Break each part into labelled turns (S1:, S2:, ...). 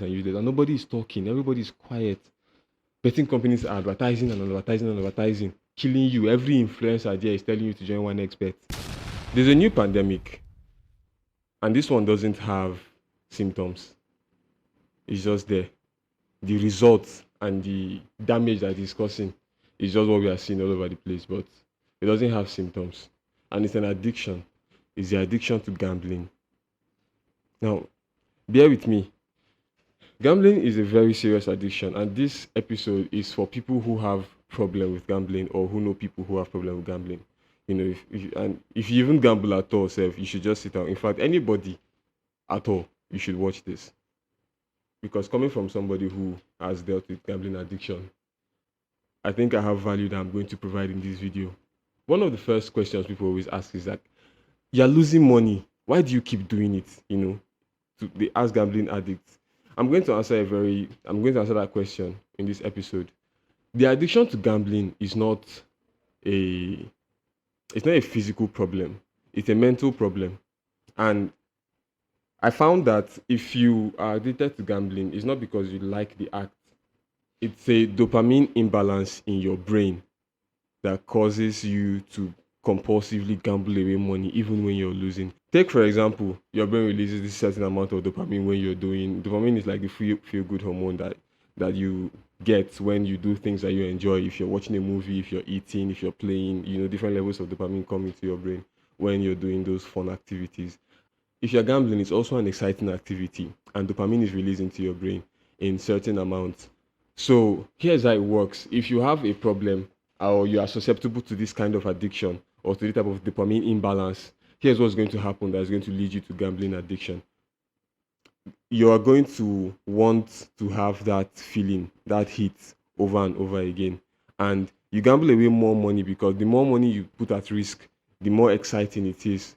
S1: and useless, and nobody is talking. Everybody is quiet. Betting companies are advertising and advertising and advertising, killing you. Every influencer there is telling you to join one expert. There's a new pandemic, and this one doesn't have symptoms. It's just there. The results and the damage that it's causing is just what we are seeing all over the place, but it doesn't have symptoms. And it's an addiction. It's the addiction to gambling. Now, bear with me. Gambling is a very serious addiction, and this episode is for people who have problem with gambling or who know people who have problem with gambling. If you even gamble at all, self, you should just sit out. In fact, anybody at all, you should watch this, because coming from somebody who has dealt with gambling addiction, I think I have value that I'm going to provide in this video. One of the first questions people always ask is that you're losing money. Why do you keep doing it? They ask gambling addicts. I'm going to answer that question in this episode. The addiction to gambling is not a physical problem. It's a mental problem. And I found that if you are addicted to gambling, it's not because you like the act. It's a dopamine imbalance in your brain that causes you to compulsively gamble away money even when you're losing. Take for example, your brain releases this certain amount of dopamine when you're doing. Dopamine is like the feel good hormone that you get when you do things that you enjoy. If you're watching a movie, if you're eating, if you're playing, different levels of dopamine come into your brain when you're doing those fun activities. If you're gambling, it's also an exciting activity, and dopamine is released into your brain in certain amounts. So here's how it works. If you have a problem or you are susceptible to this kind of addiction or to the type of dopamine imbalance, here's what's going to happen that is going to lead you to gambling addiction. You are going to want to have that feeling, that hit over and over again. And you gamble away more money because the more money you put at risk, the more exciting it is.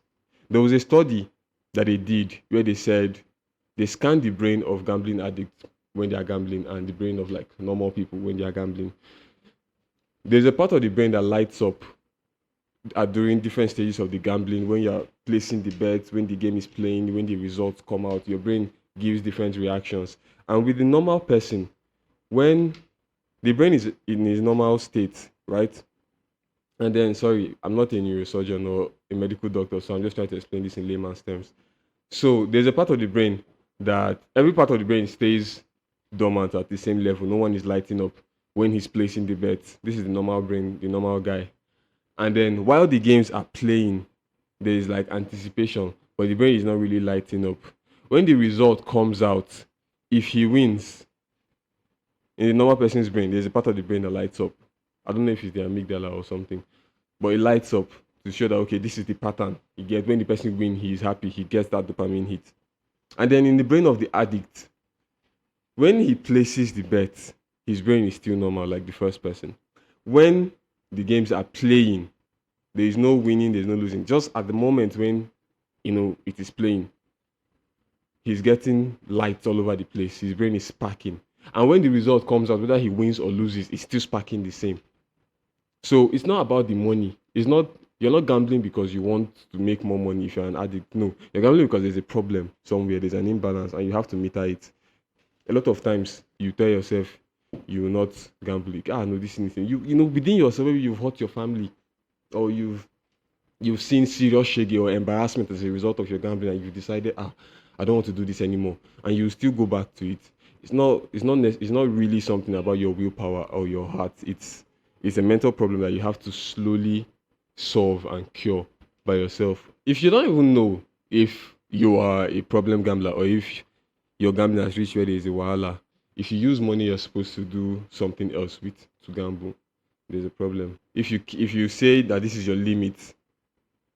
S1: There was a study that they did where they said they scanned the brain of gambling addicts when they are gambling and the brain of like normal people when they are gambling. There's a part of the brain that lights up during different stages of the gambling. When you're placing the bets, when the game is playing, when the results come out, your brain gives different reactions. And with the normal person, when the brain is in its normal state, right? And then, sorry, I'm not a neurosurgeon or a medical doctor, so I'm just trying to explain this in layman's terms. So there's a part of the brain that every part of the brain stays dormant at the same level. No one is lighting up when he's placing the bets. This is the normal brain, the normal guy. And then while the games are playing, there is like anticipation, but the brain is not really lighting up. When the result comes out, if he wins, in the normal person's brain, there's a part of the brain that lights up. I don't know if it's the amygdala or something, but it lights up to show that, okay, this is the pattern. You get when the person wins, he is happy, he gets that dopamine hit. And then in the brain of the addict, when he places the bet, his brain is still normal, like the first person. When the games are playing, there is no winning, there's no losing. Just at the moment when it is playing, he's getting lights all over the place. His brain is sparking. And when the result comes out, whether he wins or loses, it's still sparking the same. So it's not about the money. You're not gambling because you want to make more money if you're an addict. No, you're gambling because there's a problem somewhere, there's an imbalance, and you have to meter it. A lot of times you tell yourself you will not gamble. No, this is anything. Within yourself, maybe you've hurt your family, or you've seen serious shaggy or embarrassment as a result of your gambling, and you've decided, I don't want to do this anymore, and you still go back to it. It's not really something about your willpower or your heart. It's a mental problem that you have to slowly solve and cure by yourself. If you don't even know if you are a problem gambler or if your gambling has reached where there is a wahala, if you use money you're supposed to do something else with to gamble, there's a problem. If you say that this is your limit,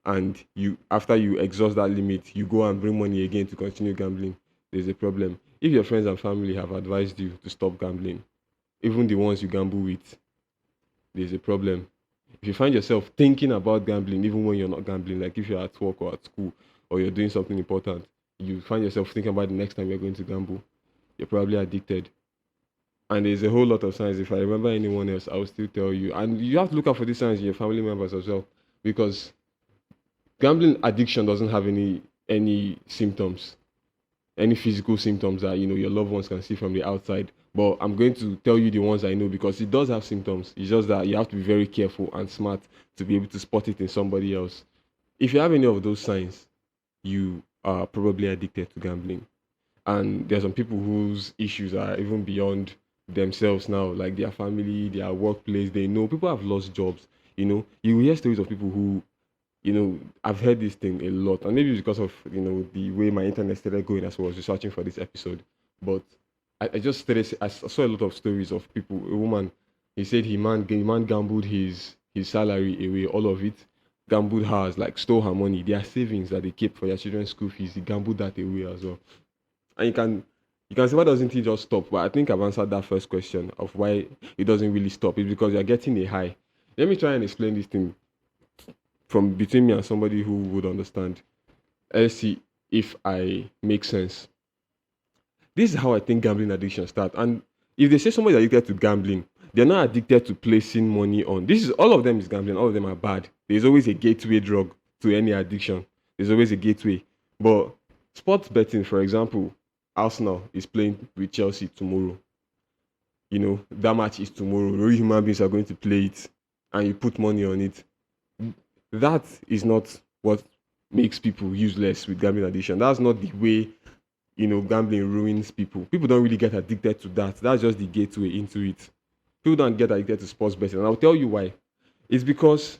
S1: and you after you exhaust that limit, you go and bring money again to continue gambling, there's a problem. If your friends and family have advised you to stop gambling, even the ones you gamble with, there's a problem. If you find yourself thinking about gambling even when you're not gambling, like if you're at work or at school or you're doing something important, you find yourself thinking about the next time you're going to gamble, you're probably addicted. And there's a whole lot of signs. If I remember anyone else, I will still tell you. And you have to look out for these signs in your family members as well, because gambling addiction doesn't have any symptoms. any physical symptoms that your loved ones can see from the outside. But I'm going to tell you the ones I know because it does have symptoms. It's just that you have to be very careful and smart to be able to spot it in somebody else. If you have any of those signs, you are probably addicted to gambling. And there's some people whose issues are even beyond themselves now, like their family, their workplace. They know people have lost jobs. You hear stories of people who, I've heard this thing a lot, and maybe it's because of the way my internet started going as I was researching for this episode. But I just started. I saw a lot of stories of people. A woman, he said he man gambled his salary away, all of it, gambled hers, like stole her money, their savings that they kept for their children's school fees. He gambled that away as well. And you can say, why doesn't he just stop? But I think I've answered that first question of why it doesn't really stop. It's because you're getting a high. Let me try and explain this thing from between me and somebody who would understand. Let's see if I make sense. This is how I think gambling addiction starts. And if they say somebody's addicted to gambling, they're not addicted to placing money on. This is all of them is gambling. All of them are bad. There's always a gateway drug to any addiction. There's always a gateway. But sports betting, for example, Arsenal is playing with Chelsea tomorrow. That match is tomorrow. Real human beings are going to play it, and you put money on it. That is not what makes people useless with gambling addiction. That's not the way gambling ruins people. People don't really get addicted to that. That's just the gateway into it. People don't get addicted to sports betting, and I'll tell you why. It's because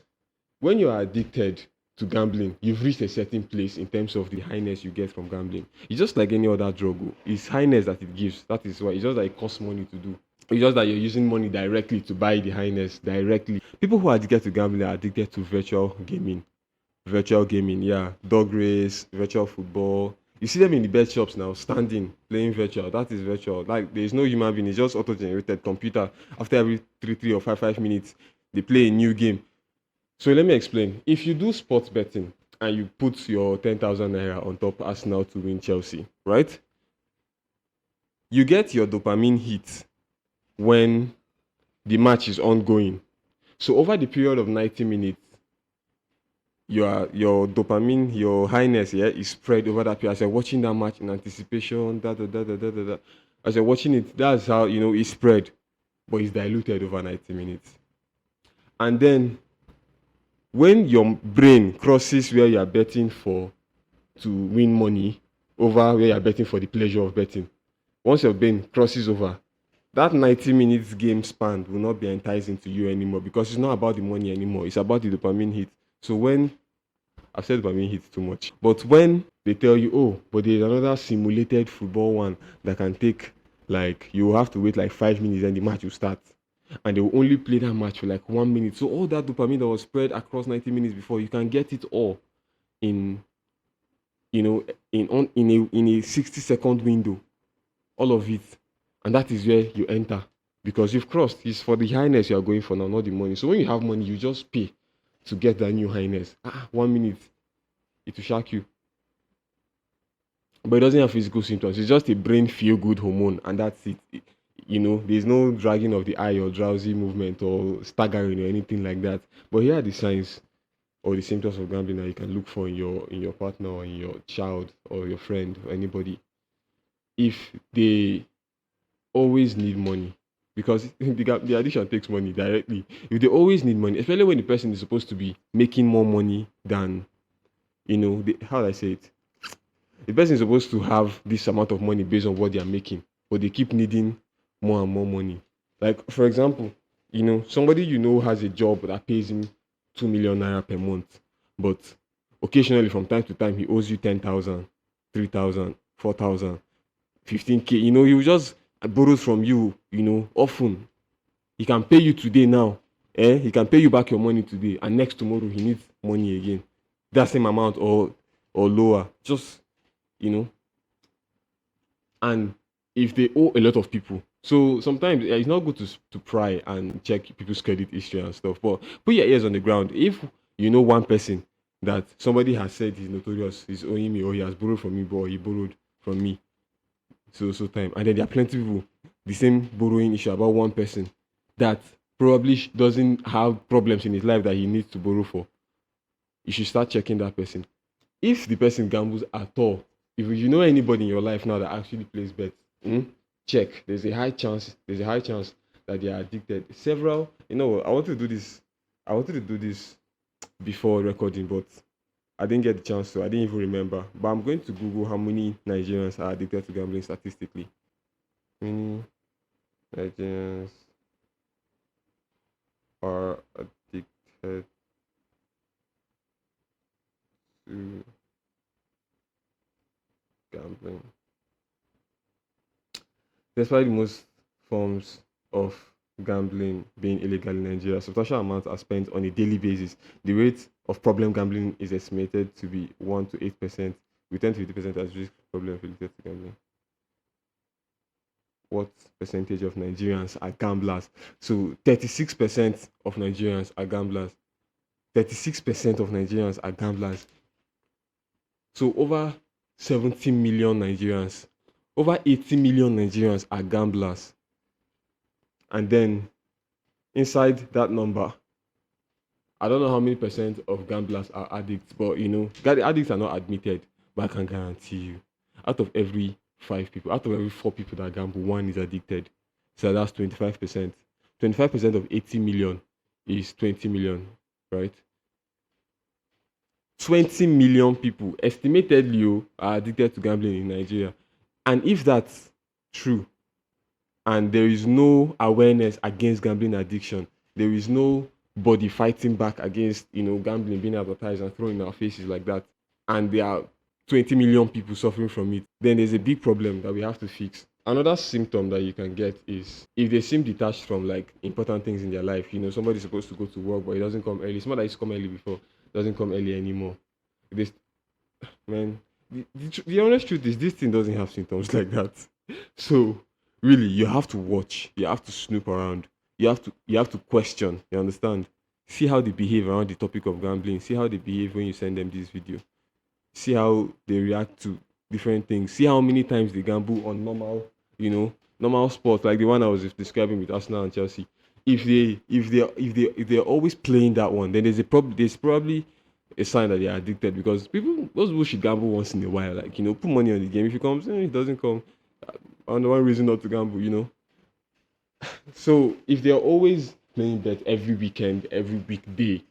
S1: when you are addicted to gambling, you've reached a certain place in terms of the highness you get from gambling. It's just like any other drug. It's highness that it gives. That is why it's just that it costs money to do. It's just that you're using money directly to buy the highness directly. People who are addicted to gambling are addicted to virtual gaming. Virtual gaming, yeah. Dog race, virtual football. You see them in the bet shops now, standing, playing virtual. That is virtual. Like there's no human being, it's just auto-generated computer. After every 3 or 5 minutes, they play a new game. So let me explain. If you do sports betting and you put your 10,000 naira on top Arsenal to win Chelsea, right? You get your dopamine hit when the match is ongoing. So over the period of 90 minutes, your dopamine, your highness, yeah, is spread over that period. As you're watching that match in anticipation, as you're watching it, that's how it's spread, but it's diluted over 90 minutes. And then when your brain crosses where you are betting for to win money over where you are betting for the pleasure of betting, once your brain crosses over, that 90 minutes game span will not be enticing to you anymore because it's not about the money anymore. It's about the dopamine hit. So when I've said dopamine hit too much, but when they tell you, oh, but there's another simulated football one that can take, like, you will have to wait like 5 minutes and the match will start, and they will only play that match for like 1 minute. So all that dopamine that was spread across 90 minutes before, you can get it all in in a 60-second window, all of it, and that is where you enter because you've crossed. It's for the highness you are going for now, not the money. So when you have money, you just pay to get that new highness. 1 minute, it will shock you. But it doesn't have physical symptoms. It's just a brain feel good hormone, and that's it. There's no dragging of the eye or drowsy movement or staggering or anything like that. But here are the signs or the symptoms of gambling that you can look for in your partner or in your child or your friend or anybody. If they always need money, because the addiction takes money directly. If they always need money, especially when the person is supposed to be making more money than, how do I say it? The person is supposed to have this amount of money based on what they are making, but they keep needing more and more money. Like, for example, somebody has a job that pays him 2 million naira per month, but occasionally from time to time he owes you 10,000, 3,000, 4,000, 15K. He will just borrows from you, often. He can pay you today now. He can pay you back your money today, and next tomorrow he needs money again. That same amount or lower. Just, and if they owe a lot of people. So sometimes it's not good to pry and check people's credit history and stuff. But put your ears on the ground. If you know one person that somebody has said he's notorious, he's owing me, or he has borrowed from me, or he borrowed from me, so time, and then there are plenty of people, the same borrowing issue about one person that probably doesn't have problems in his life that he needs to borrow for. You should start checking that person. If the person gambles at all, If you know anybody in your life now that actually plays bets, check. There's a high chance that they are addicted. Several, I wanted to do this. I wanted to do this before recording, but I didn't get the chance to. I didn't even remember. But I'm going to Google how many Nigerians are addicted to gambling statistically. Many Nigerians are addicted to gambling. Despite most forms of gambling being illegal in Nigeria, substantial amounts are spent on a daily basis. The rate of problem gambling is estimated to be 1 to 8%, with 10 to 50% as risk problem related to gambling. What percentage of Nigerians are gamblers? So 36% of Nigerians are gamblers. 36% of Nigerians are gamblers. So over 70 million Nigerians, over 80 million Nigerians are gamblers. And then inside that number, I don't know how many percent of gamblers are addicts, but addicts are not admitted. But I can guarantee you, out of every 5 people, out of every 4 people that gamble, one is addicted. So that's 25%. 25% of 80 million is 20 million, right? 20 million people estimatedly are addicted to gambling in Nigeria. And if that's true, and there is no awareness against gambling addiction, there is no body fighting back against gambling being advertised and thrown in our faces like that, and there are 20 million people suffering from it, then there's a big problem that we have to fix. Another symptom that you can get is if they seem detached from like important things in their life. Somebody's supposed to go to work, but it doesn't come early. Somebody used to come early before, doesn't come early anymore. This man, the honest truth is this thing doesn't have symptoms like that. So really, you have to watch. You have to snoop around. You have to question. You understand? See how they behave around the topic of gambling. See how they behave when you send them this video. See how they react to different things. See how many times they gamble on normal sports like the one I was describing with Arsenal and Chelsea. If they're always playing that one, then there's probably a sign that they're addicted, because those people should gamble once in a while. Like, put money on the game. If it comes, it doesn't come. And one reason not to gamble. So if they're always playing bet every weekend, every weekday,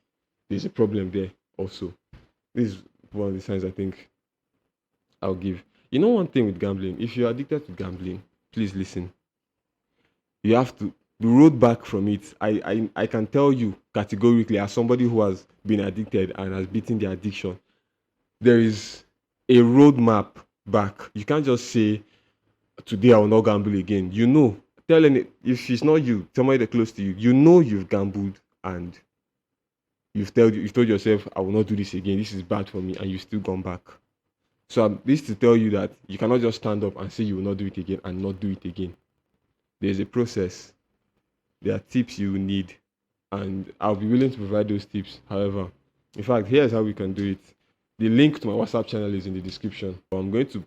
S1: there's a problem there also. This is one of the signs I think I'll give. One thing with gambling, if you're addicted to gambling, please listen. You have to the road back from it. I can tell you categorically, as somebody who has been addicted and has beaten the addiction, there is a roadmap back. You can't just say today I will not gamble again. Tell any, if it's not you, somebody that close to you, you've gambled and you've told yourself, I will not do this again. This is bad for me, and you've still gone back. So this to tell you that you cannot just stand up and say you will not do it again and not do it again. There's a process. There are tips you will need, and I'll be willing to provide those tips. However, in fact, here's how we can do it. The link to my WhatsApp channel is in the description. I'm going to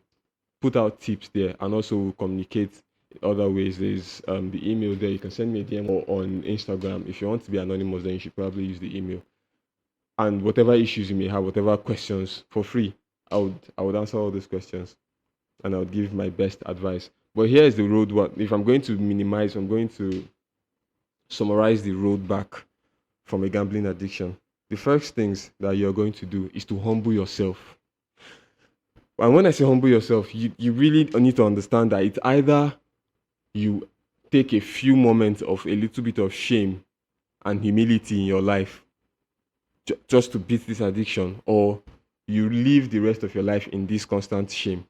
S1: put out tips there, and also communicate other ways. There's the email there. You can send me a DM or on Instagram. If you want to be anonymous, then you should probably use the email. And whatever issues you may have, whatever questions, for free, I would answer all those questions, and I would give my best advice. But here is the road. If I'm going to minimize, I'm going to summarize the road back from a gambling addiction. The first things that you're going to do is to humble yourself. And when I say humble yourself, you really need to understand that it's either you take a few moments of a little bit of shame and humility in your life just to beat this addiction, or you live the rest of your life in this constant shame,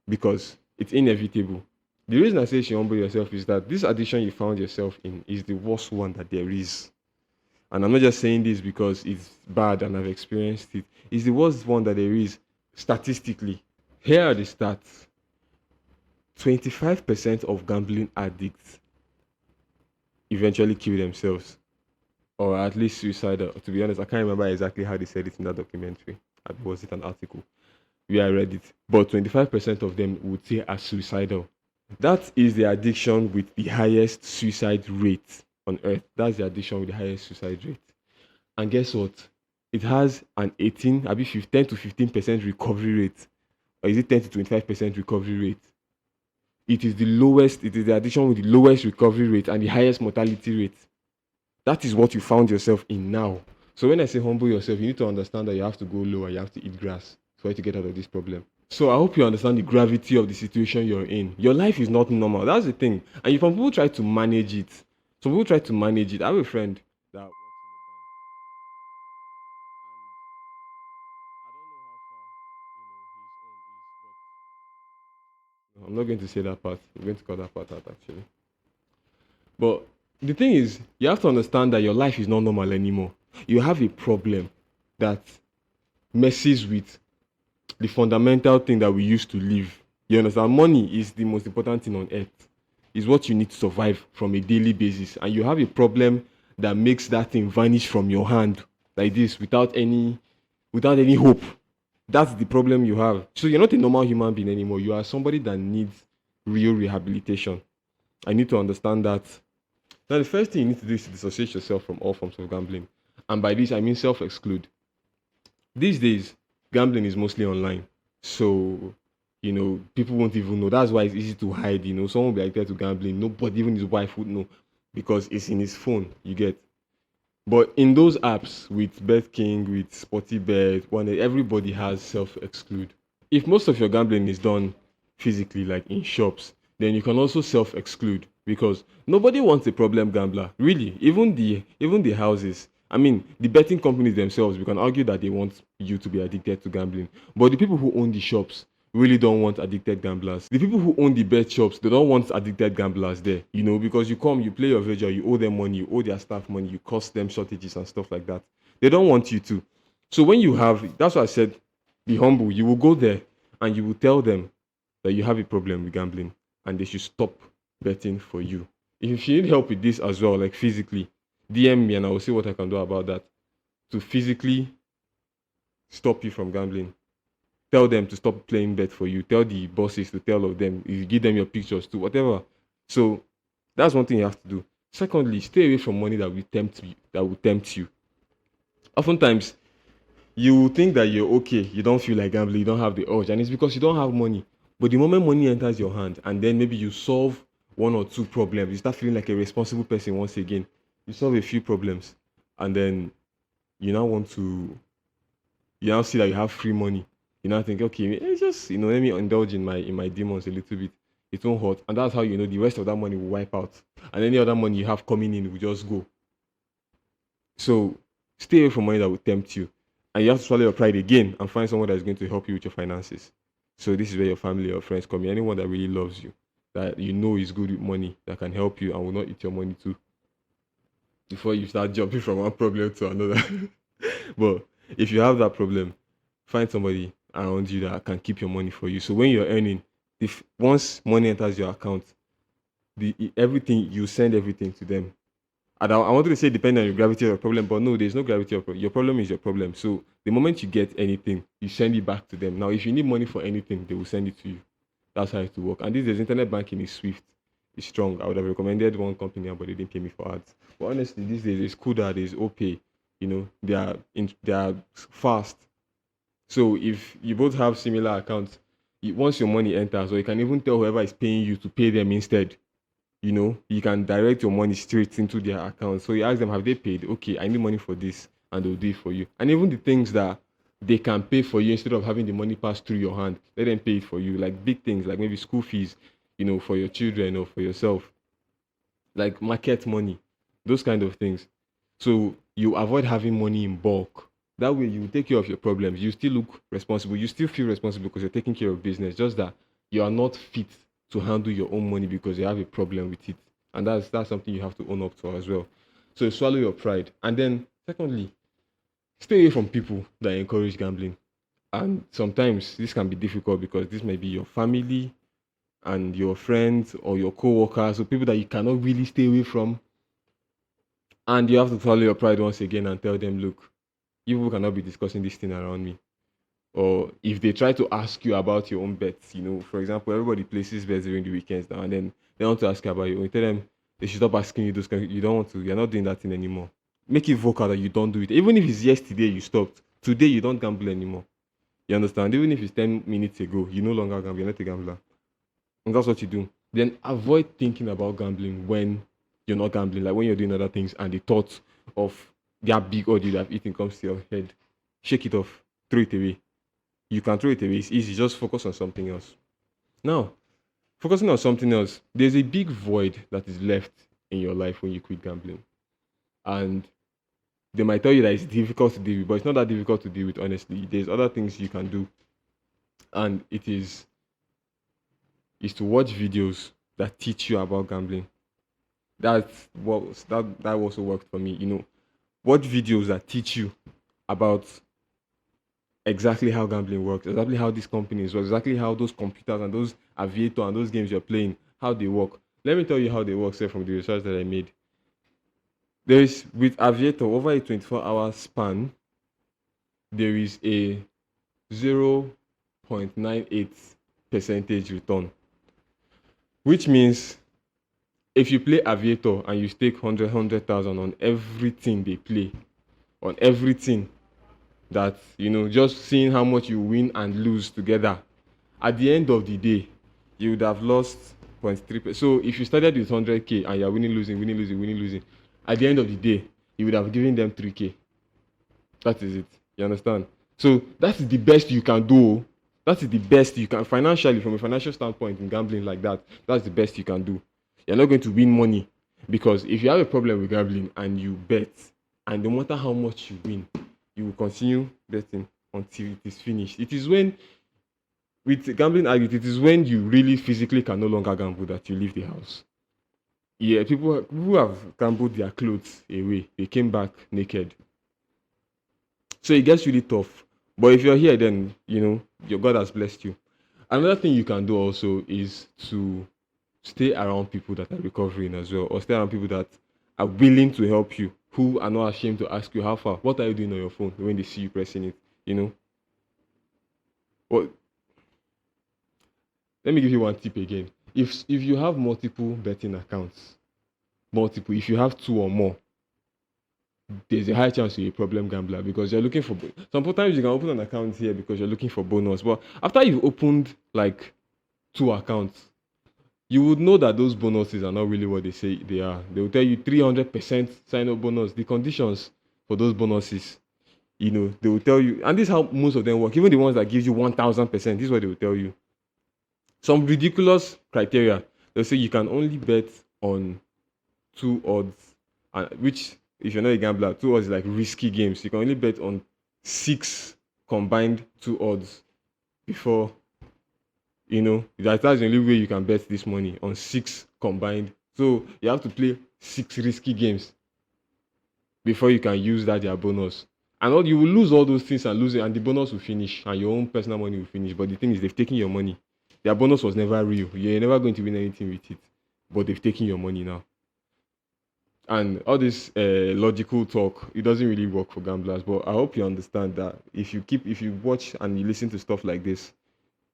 S1: because it's inevitable. The reason I say you should humble yourself is that this addiction you found yourself in is the worst one that there is. And I'm not just saying this because it's bad and I've experienced it. It's the worst one that there is statistically. Here are the stats. 25% of gambling addicts eventually kill themselves, or at least suicidal. To be honest, I can't remember exactly how they said it in that documentary. Was it an article? I read it. But 25% of them would say are suicidal. That is the addiction with the highest suicide rate on earth. That's the addiction with the highest suicide rate. And guess what? It has an 10 to 15% recovery rate or is it 10 to 25% recovery rate? It is the lowest, it is the addiction with the lowest recovery rate and the highest mortality rate. That is what you found yourself in now. So when I say humble yourself, you need to understand that you have to go lower, you have to eat grass for you to get out of this problem. So I hope you understand the gravity of the situation you're in. Your life is not normal. That's the thing. And if some people try to manage it, some people try to manage it. I have a friend that works in a bank. I don't know how far, his own is, but I'm not going to say that part. I'm going to cut that part out actually. But the thing is, you have to understand that your life is not normal anymore. You have a problem that messes with the fundamental thing that we used to live. You understand? Money is the most important thing on earth. It's what you need to survive from a daily basis. And you have a problem that makes that thing vanish from your hand like this without any hope. That's the problem you have. So you're not a normal human being anymore. You are somebody that needs real rehabilitation. I need to understand that. Now, the first thing you need to do is to dissociate yourself from all forms of gambling. And by this, I mean self-exclude. These days, gambling is mostly online. So, people won't even know. That's why it's easy to hide. Someone will be addicted to gambling. Nobody, even his wife, would know because it's in his phone. You get. But in those apps with BetKing, with SportyBet, everybody has self-exclude. If most of your gambling is done physically, like in shops, then you can also self-exclude because nobody wants a problem gambler. Really, even the houses. I mean, the betting companies themselves, we can argue that they want you to be addicted to gambling. But the people who own the shops really don't want addicted gamblers. The people who own the bet shops, they don't want addicted gamblers there, because you come, you play your wager, you owe them money, you owe their staff money, you cost them shortages and stuff like that. They don't want you to. So when you have, that's why I said, be humble. You will go there and you will tell them that you have a problem with gambling and they should stop betting for you. If you need help with this as well, like physically, DM me and I will see what I can do about that to physically stop you from gambling. Tell them to stop playing bet for you. Tell the bosses to tell of them. You give them your pictures too, whatever. So that's one thing you have to do. Secondly, stay away from money that will tempt you. Oftentimes, you will think that you're okay. You don't feel like gambling. You don't have the urge, and it's because you don't have money. But the moment money enters your hand, and then maybe you solve one or two problems, you start feeling like a responsible person once again. You solve a few problems, and then you now see that you have free money. You now think, okay, it's just let me indulge in my demons a little bit. It won't hurt, and that's how the rest of that money will wipe out, and any other money you have coming in will just go. So stay away from money that will tempt you, and you have to swallow your pride again and find someone that is going to help you with your finances. So this is where your family or friends come in. Anyone that really loves you, that is good with money, that can help you and will not eat your money too. Before you start jumping from one problem to another. But if you have that problem, find somebody around you that can keep your money for you. So when you're earning, if once money enters your account, everything you send everything to them. And I wanted to say depending on your gravity of your problem, but no, there's no gravity of your problem is your problem. So the moment you get anything, you send it back to them. Now, if you need money for anything, they will send it to you. That's how it will work. And these days, internet banking is swift. It's strong. I would have recommended one company, but they didn't pay me for ads. But honestly, these days it's Kuda, there's OPay. They are fast. So if you both have similar accounts, once your money enters, or you can even tell whoever is paying you to pay them instead. You can direct your money straight into their account. So you ask them, have they paid? Okay, I need money for this, and they'll do it for you. And even the things that they can pay for you instead of having the money pass through your hand, let them pay it for you. Like big things, like maybe school fees, for your children or for yourself, like market money, those kind of things. So you avoid having money in bulk. That way you take care of your problems. You still look responsible. You still feel responsible because you're taking care of business. Just that you are not fit to handle your own money because you have a problem with it. And that's something you have to own up to as well. So swallow your pride. And then secondly, stay away from people that encourage gambling. And sometimes this can be difficult because this may be your family and your friends or your co-workers, or people that you cannot really stay away from. And you have to swallow your pride once again and tell them, look, you people cannot be discussing this thing around me. Or if they try to ask you about your own bets, for example, everybody places bets during the weekends now, and then they want to ask you about you tell them they should stop asking you those kind. You don't want to. You're not doing that thing anymore. Make it vocal that you don't do it. Even if it's yesterday you stopped, today you don't gamble anymore. You understand? Even if it's 10 minutes ago, you no longer gamble, you're not a gambler. And that's what you do. Then avoid thinking about gambling when you're not gambling, like when you're doing other things and the thought of that big ordeal you have eaten comes to your head. Shake it off, throw it away. You can throw it away, it's easy, just focus on something else. Now, focusing on something else, there's a big void that is left in your life when you quit gambling. And they might tell you that it's difficult to deal with, but it's not that difficult to deal with, honestly. There's other things you can do. And it is to watch videos that teach you about gambling. That also worked for me. Watch videos that teach you about exactly how gambling works, exactly how these companies work, exactly how those computers and those aviator and those games you're playing, how they work. Let me tell you how they work, say from the research that I made. There is with aviator over a 24-hour span, there is a 0.98 percentage return, which means if you play aviator and you stake 100,000 on everything they play, on everything that just seeing how much you win and lose together, at the end of the day you would have lost 0.3%. So if you started with 100k and you're winning, losing, winning, losing, winning, losing, at the end of the day you would have given them 3k. That is it. You understand? So that is the best you can do. That is the best you can financially, from a financial standpoint, in gambling like that. That's the best you can do. You're not going to win money, because if you have a problem with gambling and you bet, and no matter how much you win, you will continue betting until it is finished. It is when, with gambling addict, it is when you really physically can no longer gamble that you leave the house. Yeah, people who have gambled their clothes away, they came back naked. So it gets really tough. But if you're here, then your God has blessed you. Another thing you can do also is to stay around people that are recovering as well, or stay around people that are willing to help you, who are not ashamed to ask you how far, what are you doing on your phone when they see you pressing it. Well, let me give you one tip again. If you have multiple betting accounts, if you have two or more, there's a high chance you're a problem gambler, because you're looking for. Sometimes you can open an account here because you're looking for bonus, but after you've opened like two accounts, you would know that those bonuses are not really what they say they are. They will tell you 300% sign up bonus. The conditions for those bonuses, they will tell you, and this is how most of them work. Even the ones that gives you 1000%, this is what they will tell you. Some ridiculous criteria. They'll say you can only bet on two odds, and which, if you're not a gambler, two odds is like risky games. You can only bet on 6 combined two odds before, that's the only way you can bet this money, on 6 combined. So you have to play 6 risky games before you can use that their bonus. And you will lose all those things and lose it, and the bonus will finish, and your own personal money will finish. But the thing is, they've taken your money. Their bonus was never real. You're never going to win anything with it. But they've taken your money now. And all this logical talk, it doesn't really work for gamblers. But I hope you understand that if you watch and you listen to stuff like this,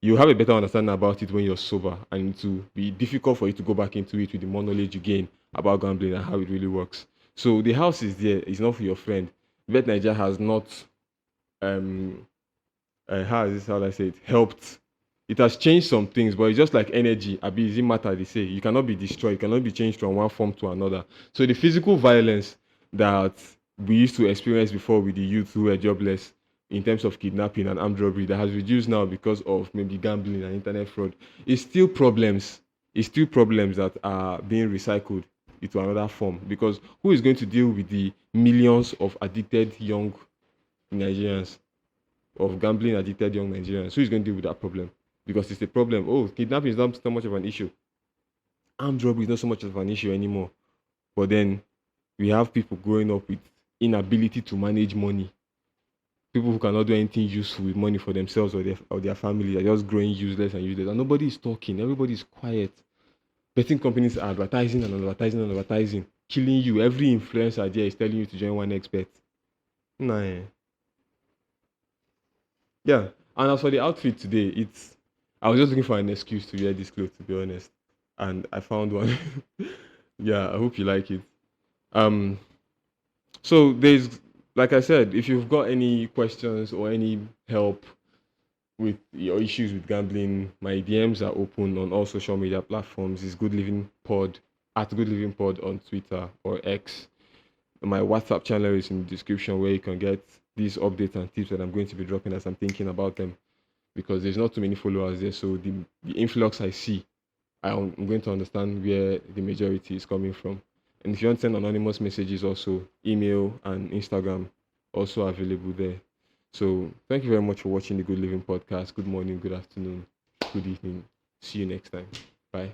S1: you have a better understanding about it when you're sober, and it will be difficult for you to go back into it with the more knowledge you gain about gambling and how it really works. So the house is there. It's not for your friend. Bet Niger has not how I say it, helped. It has changed some things, but it's just like energy. Abi, is it matter? They say you cannot be destroyed, you cannot be changed from one form to another. So the physical violence that we used to experience before with the youth who were jobless, in terms of kidnapping and armed robbery, that has reduced now because of maybe gambling and internet fraud, is still problems. It's still problems that are being recycled into another form. Because who is going to deal with the millions of addicted young Nigerians, of gambling addicted young Nigerians? Who is going to deal with that problem? Because it's a problem. Oh, kidnapping is not so much of an issue. Armed robbery is not so much of an issue anymore. But then we have people growing up with inability to manage money. People who cannot do anything useful with money for themselves or their family are just growing useless and useless. And nobody is talking. Everybody is quiet. Betting companies are advertising and advertising and advertising, killing you. Every influencer there is telling you to join one expert. Nah. Yeah. And as for the outfit today, I was just looking for an excuse to wear this clothes, to be honest, and I found one. Yeah, I hope you like it. Um, so there's, like I said, if you've got any questions or any help, with your issues with gambling, my DMs are open on all social media platforms. It's Good Living Pod at Good Living Pod on Twitter or X. My WhatsApp channel is in the description where you can get these updates and tips that I'm going to be dropping as I'm thinking about them. Because there's not too many followers there, so the influx I see, I'm going to understand where the majority is coming from. And if you want to send anonymous messages, also email and Instagram also available there. So thank you very much for watching the Good Living Podcast. Good morning, good afternoon, good evening. See you next time. Bye.